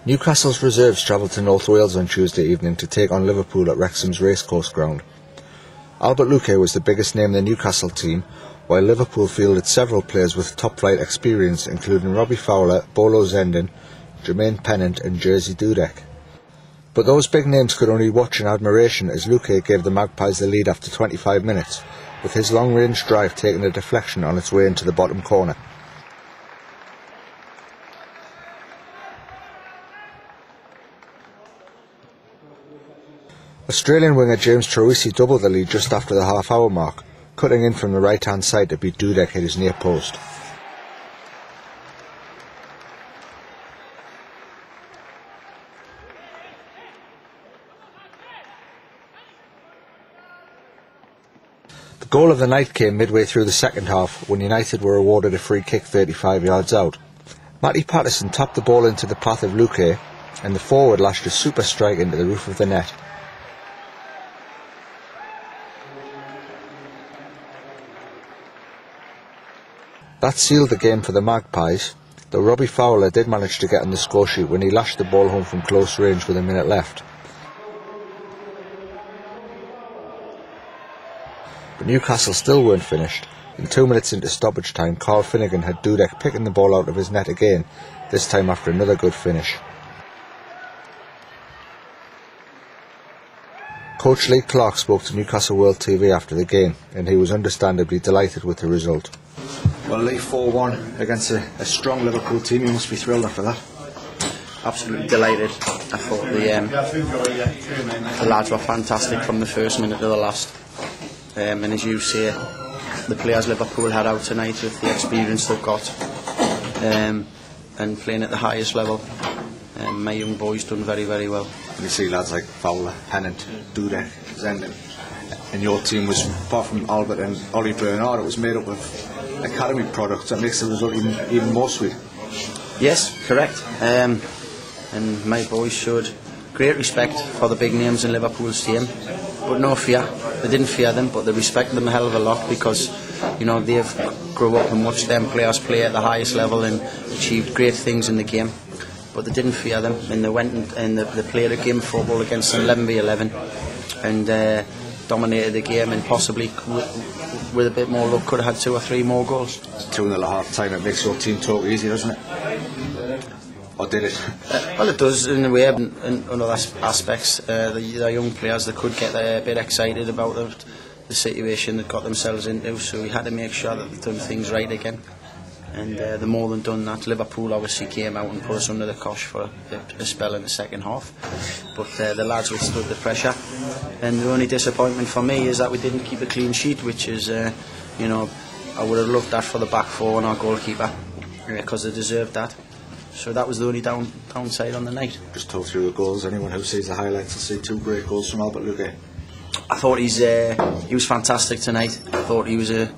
Newcastle's reserves travelled to North Wales on Tuesday evening to take on Liverpool at Wrexham's racecourse ground. Albert Luque was the biggest name in the Newcastle team, while Liverpool fielded several players with top-flight experience, including Robbie Fowler, Bolo Zenden, Jermaine Pennant and Jerzy Dudek. But those big names could only watch in admiration as Luque gave the Magpies the lead after 25 minutes, with his long-range drive taking a deflection on its way into the bottom corner. Australian winger James Troisi doubled the lead just after the half-hour mark, cutting in from the right-hand side to beat Dudek at his near post. The goal of the night came midway through the second half when United were awarded a free kick 35 yards out. Matty Patterson tapped the ball into the path of Luque and the forward lashed a super strike into the roof of the net. That sealed the game for the Magpies, though Robbie Fowler did manage to get on the score sheet when he lashed the ball home from close range with a minute left. But Newcastle still weren't finished. In 2 minutes into stoppage time, Carl Finnegan had Dudek picking the ball out of his net again, this time after another good finish. Coach Lee Clark spoke to Newcastle World TV after the game, and he was understandably delighted with the result. Well, Lee, 4-1 against a strong Liverpool team. You must be thrilled after that. Absolutely delighted. I thought the lads were fantastic from the first minute to the last. And as you say, the players Liverpool had out tonight with the experience they've got and playing at the highest level. My young boys done very, very well. You see lads like Fowler, Pennant, Dudek, Zenden, and your team was, apart from Albert and Ollie Bernard, it was made up of academy products. That makes the result even more sweet. Yes, correct. And my boys showed great respect for the big names in Liverpool's team, but no fear. They didn't fear them, but they respected them a hell of a lot because, you know, they've grew up and watched them players play at the highest level and achieved great things in the game. But they didn't fear them, and they went and they played a game of football against them 11v11 and dominated the game, and possibly with a bit more luck could have had 2 or 3 more goals. 2-0 at half time. It makes your team talk easy, doesn't it? Or did it? Well, it does in a way. In other aspects, the young players, they could get a bit excited about the situation they got themselves into, so we had to make sure that they've done things right again. And they're more than done that. Liverpool obviously came out and put us under the cosh for a spell in the second half, but the lads withstood the pressure. And the only disappointment for me is that we didn't keep a clean sheet, which is, you know, I would have loved that for the back four and our goalkeeper, because they deserved that. So that was the only downside on the night. Just talk through the goals. Anyone who sees the highlights will see 2 great goals from Albert Luque. I thought he was fantastic tonight. I thought he was a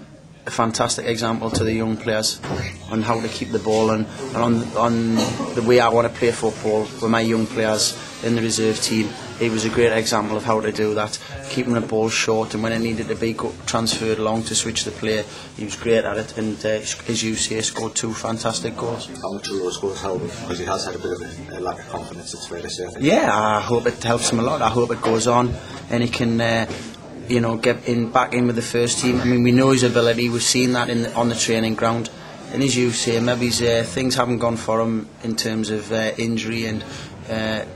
fantastic example to the young players on how to keep the ball and on the way I want to play football with my young players in the reserve team. He was a great example of how to do that, keeping the ball short, and when it needed to be transferred along to switch the play, he was great at it, and as you say, scored 2 fantastic goals. How much will those goals help him? Because he has had a bit of a lack of confidence, it's fair to say, I think. Yeah, I hope it helps him a lot. I hope it goes on and he can you know, get back in with the first team. I mean, we know his ability. We've seen that on the training ground. And as you say, maybe things haven't gone for him in terms of injury and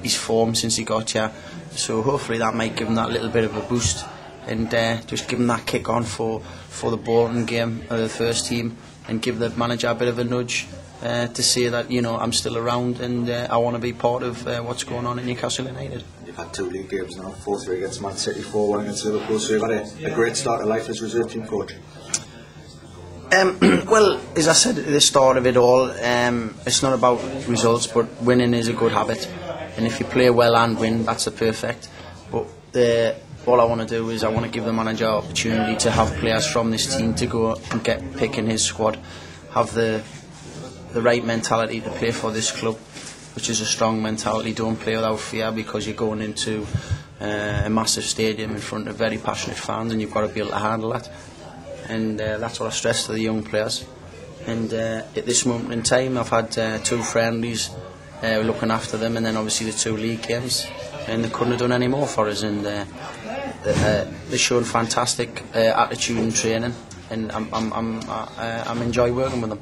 his form since he got here. So hopefully that might give him that little bit of a boost and just give him that kick on for the Bolton game of the first team, and give the manager a bit of a nudge to say that, you know, I'm still around and I want to be part of what's going on in Newcastle United. You've had 2 league games now, 4-3 against Man City, 4-1 against Liverpool, so you've had a great start to life as reserve team coach. Well, as I said at the start of it all, it's not about results, but winning is a good habit, and if you play well and win, that's the perfect. But all I want to do is I want to give the manager opportunity to have players from this team to go and get pick in his squad, have the right mentality to play for this club, which is a strong mentality. Don't play without fear, because you're going into a massive stadium in front of very passionate fans, and you've got to be able to handle that. And that's what I stress to the young players. And at this moment in time, I've had 2 friendlies looking after them, and then obviously the 2 league games, and they couldn't have done any more for us. And they showed fantastic attitude in training, and I'm enjoy working with them.